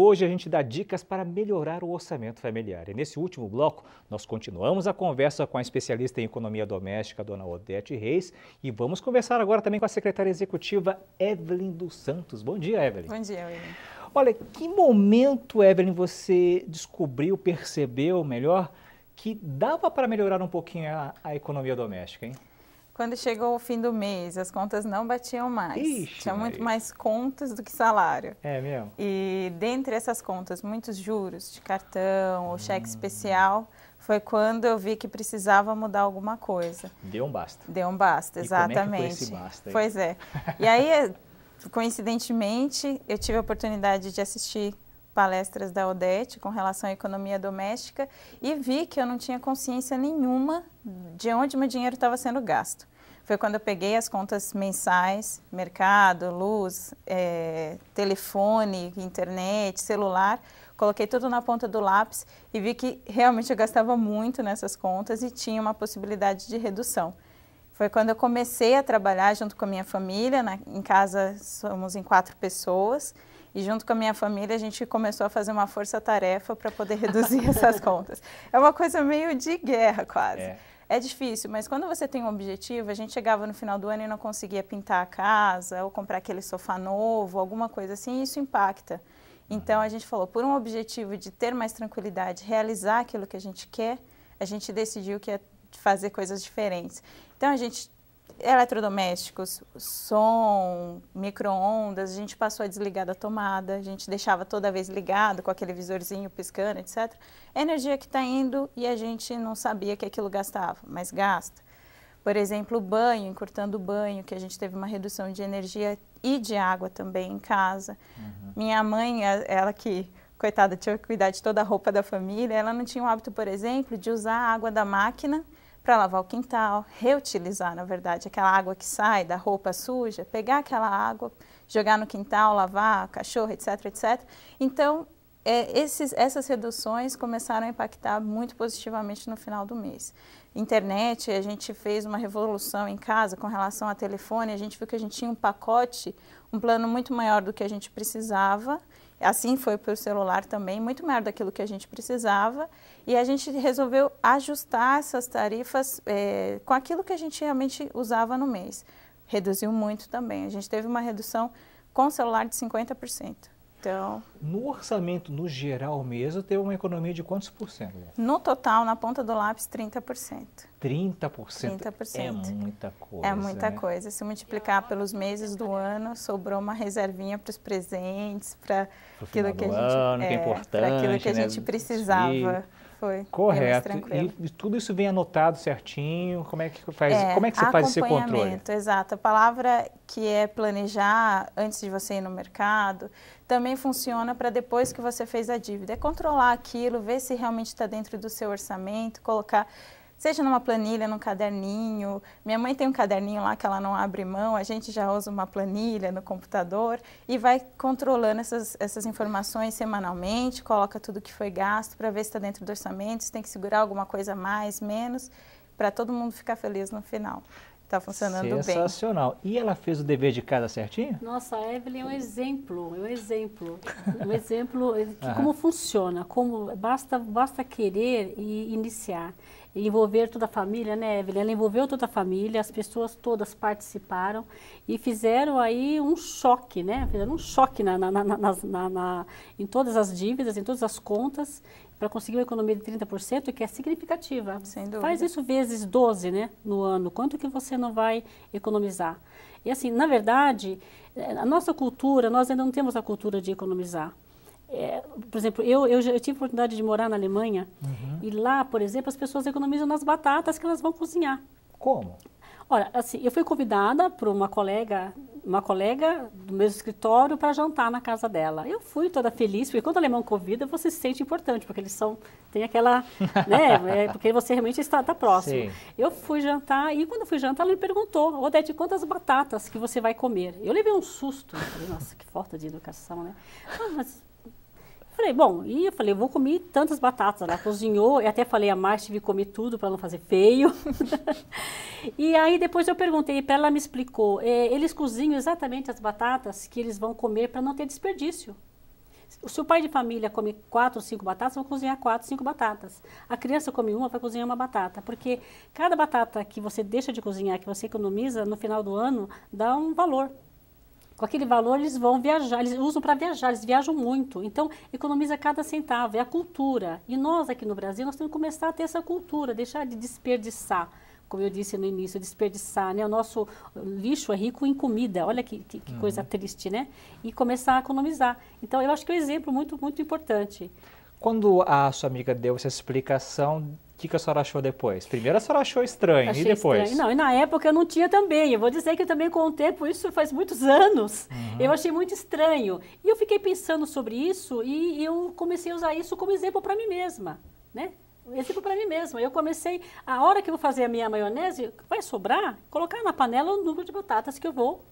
Hoje a gente dá dicas para melhorar o orçamento familiar. E nesse último bloco, nós continuamos a conversa com a especialista em economia doméstica, dona Odete Reis, e vamos conversar agora também com a secretária executiva Evelyn dos Santos. Bom dia, Evelyn. Bom dia, William. Olha, que momento, Evelyn, você descobriu, percebeu melhor, que dava para melhorar um pouquinho a economia doméstica, hein? Quando chegou o fim do mês, as contas não batiam mais. Ixi, tinha muito mais contas do que salário. É mesmo? E dentre essas contas, muitos juros de cartão ou cheque especial, foi quando eu vi que precisava mudar alguma coisa. Deu um basta. Deu um basta, exatamente. Como é que foi esse basta aí? Pois é. E aí, coincidentemente, eu tive a oportunidade de assistir palestras da Odete com relação à economia doméstica e vi que eu não tinha consciência nenhuma de onde meu dinheiro estava sendo gasto. Foi quando eu peguei as contas mensais, mercado, luz, telefone, internet, celular, coloquei tudo na ponta do lápis e vi que realmente eu gastava muito nessas contas e tinha uma possibilidade de redução. Foi quando eu comecei a trabalhar junto com a minha família, em casa somos em 4 pessoas, e junto com a minha família a gente começou a fazer uma força-tarefa para poder reduzir essas contas. É uma coisa meio de guerra quase. É difícil, mas quando você tem um objetivo, a gente chegava no final do ano e não conseguia pintar a casa, ou comprar aquele sofá novo, alguma coisa assim, e isso impacta. Então a gente falou, por um objetivo de ter mais tranquilidade, realizar aquilo que a gente quer, a gente decidiu que ia fazer coisas diferentes. Então a gente, eletrodomésticos, som, micro-ondas, a gente passou a desligar da tomada, a gente deixava toda vez ligado com aquele visorzinho piscando, etc. A energia que está indo e a gente não sabia que aquilo gastava, mas gasta. Por exemplo, o banho, encurtando o banho, que a gente teve uma redução de energia e de água também em casa. Minha mãe, ela que, coitada, tinha que cuidar de toda a roupa da família, ela não tinha o hábito, por exemplo, de usar a água da máquina para lavar o quintal, reutilizar, na verdade, aquela água que sai da roupa suja, pegar aquela água, jogar no quintal, lavar cachorro, etc, etc. Então, essas reduções começaram a impactar muito positivamente no final do mês. Internet, a gente fez uma revolução em casa com relação a telefone, a gente viu que a gente tinha um pacote, um plano muito maior do que a gente precisava, assim foi para o celular também, muito maior daquilo que a gente precisava, e a gente resolveu ajustar essas tarifas com aquilo que a gente realmente usava no mês. Reduziu muito também, a gente teve uma redução com o celular de 50%. Então, no orçamento, no geral mesmo, teve uma economia de quantos por cento? No total, na ponta do lápis, 30%. 30%? 30%. É muita coisa. É muita coisa. Se multiplicar pelos meses do ano, sobrou uma reservinha para os presentes, para aquilo que a gente, que é importante, para aquilo que a gente precisava. Foi correto. Tranquilo. E tudo isso vem anotado certinho? Como é que faz, como é que você faz esse controle? Exato. A palavra que é planejar antes de você ir no mercado também funciona para depois que você fez a dívida. É controlar aquilo, ver se realmente está dentro do seu orçamento, colocar, seja numa planilha, num caderninho. Minha mãe tem um caderninho lá que ela não abre mão, a gente já usa uma planilha no computador e vai controlando essas informações semanalmente, coloca tudo que foi gasto para ver se está dentro do orçamento, se tem que segurar alguma coisa mais, menos, para todo mundo ficar feliz no final. Está funcionando bem. Sensacional. E ela fez o dever de casa certinho? Nossa, a Evelyn é um exemplo, de como funciona, como basta querer e iniciar. E envolver toda a família, né, Evelyn? Ela envolveu toda a família, as pessoas todas participaram e fizeram aí um choque, né? Fizeram um choque em todas as dívidas, em todas as contas, para conseguir uma economia de 30%, que é significativa. Sem dúvida. Faz isso vezes 12, né, no ano. Quanto que você não vai economizar? E assim, na verdade, a nossa cultura, nós ainda não temos a cultura de economizar. Por exemplo, eu tive a oportunidade de morar na Alemanha e lá, por exemplo, as pessoas economizam nas batatas que elas vão cozinhar. Como? Olha, assim, eu fui convidada por uma colega do mesmo escritório para jantar na casa dela. Eu fui toda feliz, porque quando o alemão convida, você se sente importante, porque eles tem aquela, né, porque você realmente está próximo. Sim. Eu fui jantar e quando eu fui jantar, ela me perguntou, Odete, quantas batatas que você vai comer? Eu levei um susto, eu falei, nossa, que falta de educação, né? Mas falei, bom, e eu falei, eu vou comer tantas batatas. Ela cozinhou, eu até falei a mais, tive que comer tudo para não fazer feio. E aí depois eu perguntei para ela, me explicou, eles cozinham exatamente as batatas que eles vão comer para não ter desperdício. Se o pai de família come 4 ou 5 batatas, vai cozinhar 4, 5 batatas. A criança come uma, vai cozinhar uma batata. Porque cada batata que você deixa de cozinhar, que você economiza, no final do ano, dá um valor. Com aquele valor, eles vão viajar, eles usam para viajar, eles viajam muito. Então, economiza cada centavo, é a cultura. E nós aqui no Brasil, nós temos que começar a ter essa cultura, deixar de desperdiçar. Como eu disse no início, desperdiçar, né? O nosso lixo é rico em comida, olha que coisa triste, né? E começar a economizar. Então, eu acho que é um exemplo muito, muito importante. Quando a sua amiga deu essa explicação, o que a senhora achou depois? Primeiro a senhora achou estranho, Achei e depois? Estranho. Não, e na época eu não tinha também. Eu vou dizer que também com o tempo, isso faz muitos anos, eu achei muito estranho. E eu fiquei pensando sobre isso e eu comecei a usar isso como exemplo para mim mesma, né? Exemplo para mim mesma. Eu comecei, a hora que eu vou fazer a minha maionese, vai sobrar, colocar na panela o número de batatas que eu vou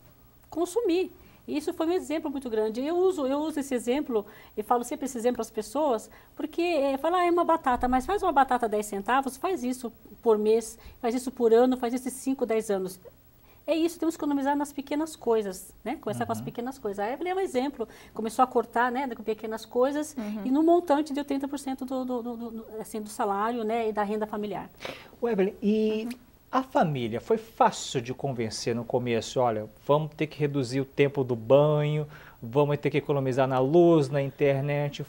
consumir. E isso foi um exemplo muito grande. Eu uso esse exemplo, e falo sempre esse exemplo às pessoas, porque fala, é uma batata, mas faz uma batata 10 centavos, faz isso por mês, faz isso por ano, faz isso 5, 10 anos. É isso, temos que economizar nas pequenas coisas, né? Começar com as pequenas coisas. A Evelyn é um exemplo, começou a cortar, né, com pequenas coisas e no montante deu 30% do salário, né, e da renda familiar. O Evelyn, e a família, foi fácil de convencer no começo? Olha, vamos ter que reduzir o tempo do banho, vamos ter que economizar na luz, na internet.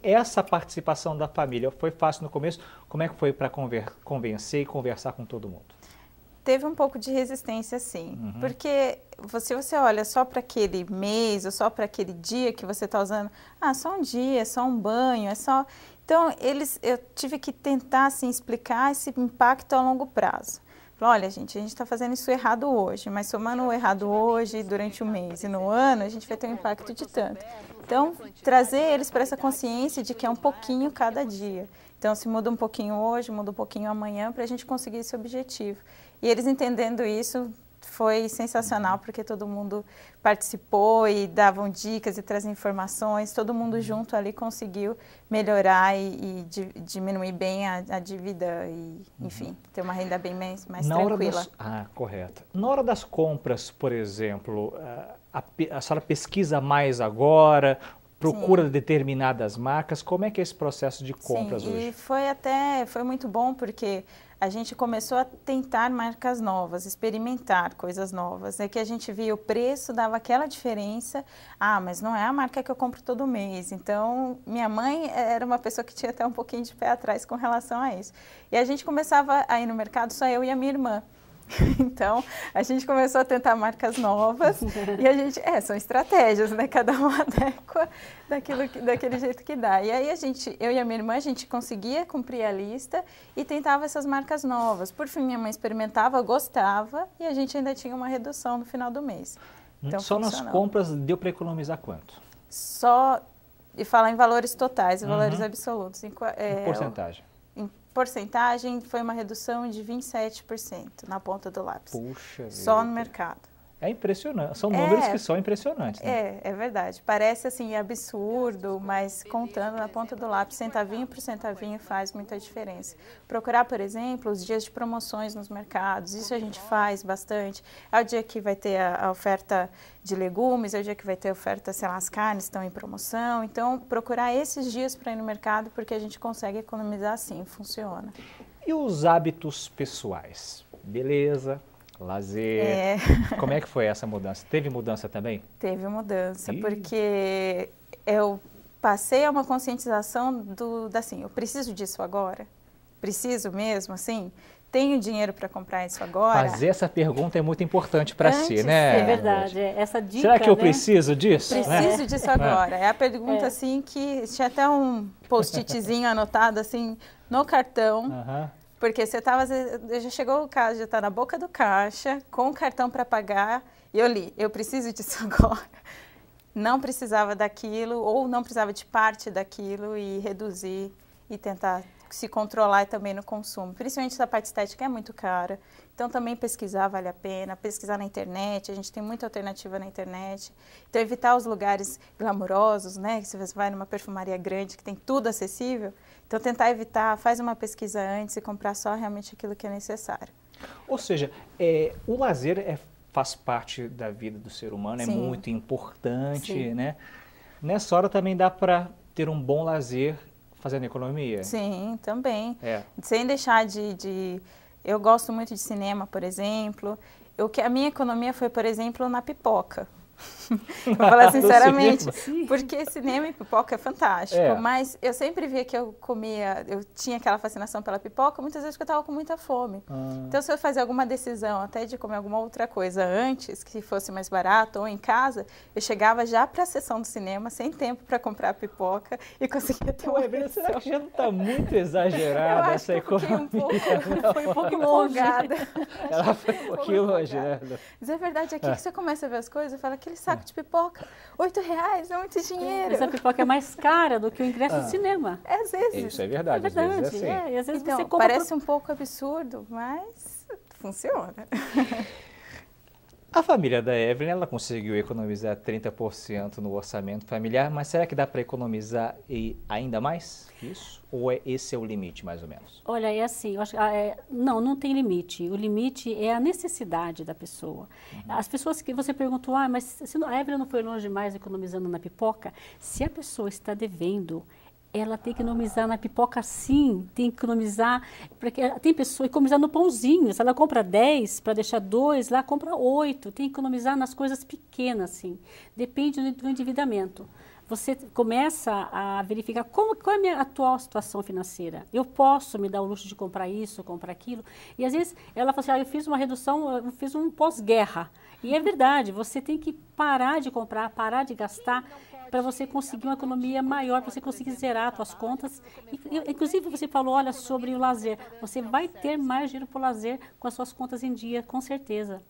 Essa participação da família foi fácil no começo? Como é que foi para convencer e conversar com todo mundo? Teve um pouco de resistência, sim, porque se você olha só para aquele mês ou só para aquele dia que você está usando, só um dia, só um banho, é só... Então, eu tive que tentar, assim, explicar esse impacto a longo prazo. Olha, gente, a gente está fazendo isso errado hoje, mas somando o errado hoje, durante o mês e no ano, a gente vai ter um impacto de tanto. Então, trazer eles para essa consciência de que é um pouquinho cada dia. Então, se muda um pouquinho hoje, muda um pouquinho amanhã, para a gente conseguir esse objetivo. E eles entendendo isso foi sensacional, porque todo mundo participou e davam dicas e traziam informações, todo mundo junto ali conseguiu melhorar e diminuir bem a dívida e, enfim, ter uma renda bem mais tranquila. Correto. Na hora das compras, por exemplo, a senhora pesquisa mais agora, procura determinadas marcas, como é que é esse processo de compras hoje? E foi muito bom, porque a gente começou a tentar marcas novas, experimentar coisas novas. É que a gente via o preço, dava aquela diferença. Mas não é a marca que eu compro todo mês. Então, minha mãe era uma pessoa que tinha até um pouquinho de pé atrás com relação a isso. E a gente começava a ir no mercado, só eu e a minha irmã. Então, a gente começou a tentar marcas novas e a gente, são estratégias, né? Cada uma adequa daquele jeito que dá. E aí eu e a minha irmã, a gente conseguia cumprir a lista e tentava essas marcas novas. Por fim, minha mãe experimentava, gostava e a gente ainda tinha uma redução no final do mês. Então, só nas compras deu para economizar quanto? Só, e falar em valores totais, valores absolutos. Em porcentagem? Porcentagem foi uma redução de 27% na ponta do lápis. Puxa só vida. No mercado. É impressionante, são números que são impressionantes, né? É verdade. Parece assim absurdo, mas contando na ponta do lápis, centavinho por centavinho faz muita diferença. Procurar, por exemplo, os dias de promoções nos mercados, isso a gente faz bastante. É o dia que vai ter a oferta de legumes, é o dia que vai ter oferta, sei lá, as carnes estão em promoção. Então, procurar esses dias para ir no mercado, porque a gente consegue economizar sim, funciona. E os hábitos pessoais? Beleza, lazer. Como é que foi essa mudança? Teve mudança também? Teve mudança, porque eu passei a uma conscientização assim, eu preciso disso agora? Preciso mesmo, assim? Tenho dinheiro para comprar isso agora? Fazer essa pergunta é muito importante para si, né? É verdade, essa dica, será que eu preciso disso? Preciso disso agora. É a pergunta, assim, que tinha até um post-itzinho anotado, assim, no cartão. Porque você já chegou o caso de estar na boca do caixa, com o cartão para pagar, e eu li, eu preciso disso agora. Não precisava daquilo, ou não precisava de parte daquilo, e reduzir e tentar se controlar também no consumo. Principalmente essa parte estética é muito cara, então também pesquisar vale a pena, pesquisar na internet, a gente tem muita alternativa na internet. Então evitar os lugares glamurosos, né, que você vai numa perfumaria grande que tem tudo acessível, então tentar evitar, faz uma pesquisa antes e comprar só realmente aquilo que é necessário. Ou seja, o lazer faz parte da vida do ser humano, é muito importante, né? Nessa hora também dá para ter um bom lazer fazendo economia. Sim, também. É. Sem deixar Eu gosto muito de cinema, por exemplo. A minha economia foi, por exemplo, na pipoca. Vou falar sinceramente, porque cinema e pipoca é fantástico, mas eu sempre via que eu tinha aquela fascinação pela pipoca, muitas vezes que eu estava com muita fome. Então, se eu fazia alguma decisão até de comer alguma outra coisa antes, que fosse mais barato ou em casa, eu chegava já para a sessão do cinema, sem tempo para comprar pipoca e conseguia ter uma refeição. Será que já não está muito exagerada essa economia? Foi um pouco empolgada. Ela foi um pouquinho longe, né? Mas é verdade, aqui que você começa a ver as coisas, fala aquele saco de pipoca, R$8, é muito dinheiro. Mas a pipoca é mais cara do que o ingresso do cinema. Às vezes. Isso é verdade, às vezes é assim. E às vezes então, você compra parece um pouco absurdo, mas funciona. A família da Evelyn, ela conseguiu economizar 30% no orçamento familiar, mas será que dá para economizar ainda mais isso? Ou esse é o limite, mais ou menos? Olha, é assim, eu acho, não tem limite. O limite é a necessidade da pessoa. As pessoas que você perguntou, mas se a Evelyn não foi longe demais economizando na pipoca, se a pessoa está devendo, ela tem que economizar na pipoca sim, tem que economizar, porque tem pessoa economizar no pãozinho, se ela compra 10 para deixar 2, lá compra 8, tem que economizar nas coisas pequenas, sim, depende do endividamento. Você começa a verificar qual é a minha atual situação financeira. Eu posso me dar o luxo de comprar isso, comprar aquilo. E às vezes ela fala assim, eu fiz uma redução, eu fiz um pós-guerra. E é verdade, você tem que parar de comprar, parar de gastar para você conseguir uma economia maior, para você conseguir zerar as suas contas. Inclusive você falou, olha, sobre o lazer. Você vai ter mais dinheiro para o lazer com as suas contas em dia, com certeza.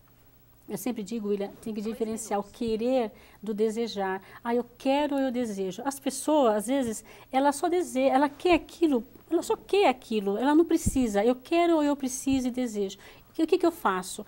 Eu sempre digo, William, tem que diferenciar o querer do desejar. Eu quero ou eu desejo. As pessoas, às vezes, ela só deseja, ela quer aquilo, ela só quer aquilo, ela não precisa. Eu quero ou eu preciso e desejo. O que eu faço?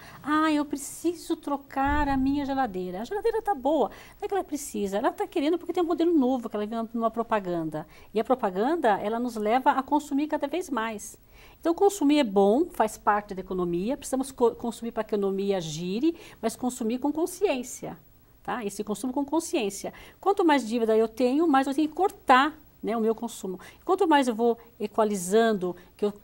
Eu preciso trocar a minha geladeira. A geladeira está boa. Não é que ela precisa, ela está querendo porque tem um modelo novo que ela viu numa propaganda. E a propaganda, ela nos leva a consumir cada vez mais. Então, consumir é bom, faz parte da economia, precisamos consumir para que a economia gire, mas consumir com consciência, tá? Esse consumo com consciência. Quanto mais dívida eu tenho, mais eu tenho que cortar, né, o meu consumo. Quanto mais eu vou equalizando,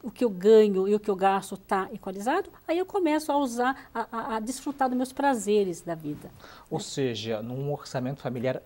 o que eu ganho e o que eu gasto está equalizado, aí eu começo a usar, a desfrutar dos meus prazeres da vida. Ou seja, num orçamento familiar,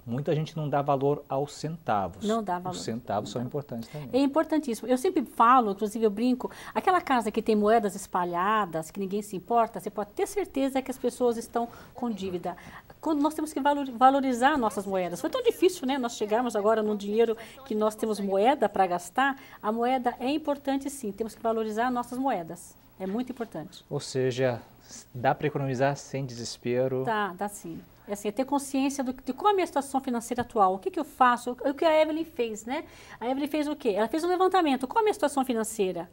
muita gente não dá valor aos centavos. Não dá valor. Os centavos são importantes também. É importantíssimo. Eu sempre falo, inclusive eu brinco, aquela casa que tem moedas espalhadas, que ninguém se importa, você pode ter certeza que as pessoas estão com dívida. Quando nós temos que valorizar nossas moedas. Foi tão difícil, né? Nós chegarmos agora num dinheiro que nós temos moeda para gastar. A moeda é importante sim, temos que valorizar nossas moedas. É muito importante. Ou seja, dá para economizar sem desespero? Dá sim. É assim, é ter consciência de qual é a minha situação financeira atual, o que eu faço, o que a Evelyn fez, né? A Evelyn fez o quê? Ela fez um levantamento, qual é a minha situação financeira?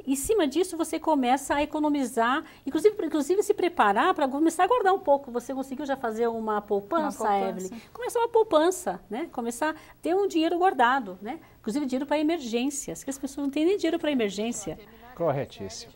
Em cima disso, você começa a economizar, inclusive se preparar para começar a guardar um pouco. Você conseguiu já fazer uma poupança, Evelyn? Começar uma poupança, né? Começar a ter um dinheiro guardado, né? Inclusive dinheiro para emergências, que as pessoas não têm nem dinheiro para emergência. Corretíssimo.